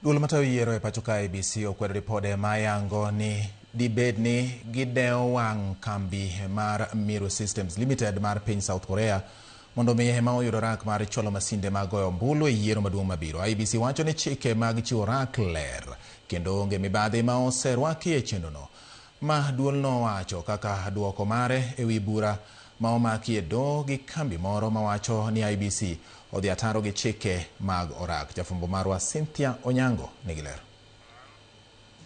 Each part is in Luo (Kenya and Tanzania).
Duol matayo yiero e pacho ka IEBC okwedo ripode mayango ni dibedni gideo wang' kambi mar Miru Systems Limited mar piny South Korea mondo miye ma oyudo rak mar chwalo masinde mag goyo ombulu e yiero maduong' mabiro. IEBC wacho ni chike mag chiwo rak ler kendo onge mibadhi ma oserwaki e chenrono. Ma duolno wacho kaka duoko mare ewi bura ma omaki e doho gi kambi moro mawacho ni IEBC odhi ataro gi chike mag orak. Jafumbo marwa Cynthia Onyango nigi lero.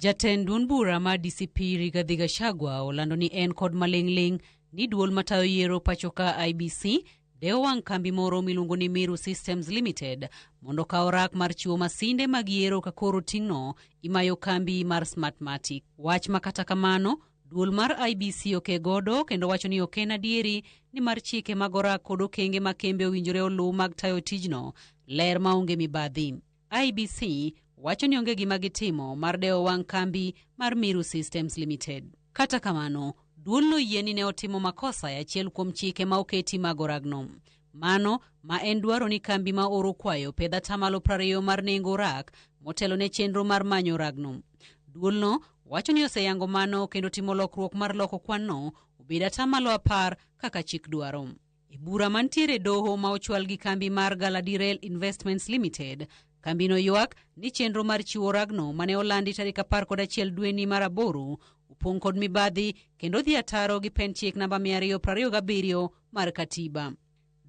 Jatend duond bura ma DCP Rigathi Gachagua olando ni en kod maling'ling ni duol matayo yiero pacho ka IEBC deo wang' kambi moro miluongo ni Miru Systems Limited mondo kaw rak mar chiwo masinde mag yiero ka koro ting'no imayo kambi mar Smartmatic. Wach makata kamano duol mar IEBC oke godo kendo wacho ni ok en adieri ni mar chike mag orak kod okenge ma kembe owinjore oluw mag tayo tijno ler maonge mibadhi. IEBC wacho ni onge gima gitimo mar deo wang' kambi mar Miru Systems Limited. Kata kamano, duolno yie ni ne otimo makosa e achiel kuom chike ma oketi mag oragno. Mano ma en dwaro ni kambi ma oro kwayo pedh 20% mar nengo orak motelo ne chenro mar manyo oragno. Duolno wacho ni oseyango mano kendo timo lokruok mar loko kwanno obed 10% kaka chik dwaro. E bura mantiere doho ma ochwal gi kambi mar Galadriel Investments Limited, kambino ywak ni chenro mar chiwo oragno mane olandi tarik 11 dweni mar aboro opong' kod mibadhi kendo dhi ataro gi pen chik namba 227 mar katiba.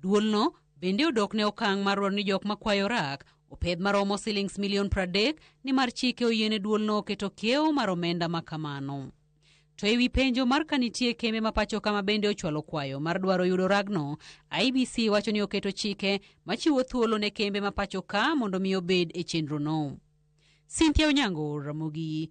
Duolno bende odok ne okang' mar ni jok makwayo rak opedh maromo shillings milion 30 ni mar chike oyiene duolno keto kiewo mar omenda makamano. To ewi penjo mar kanitie kembe ma pacho kama bende ochwalo kwayo mar dwaro yudo ragno, IEBC wacho ni oketo chike machiwo thuolo ne kembe ma pacho ka mondo mi obed e chenro no. Cynthia Onyango, Ramogi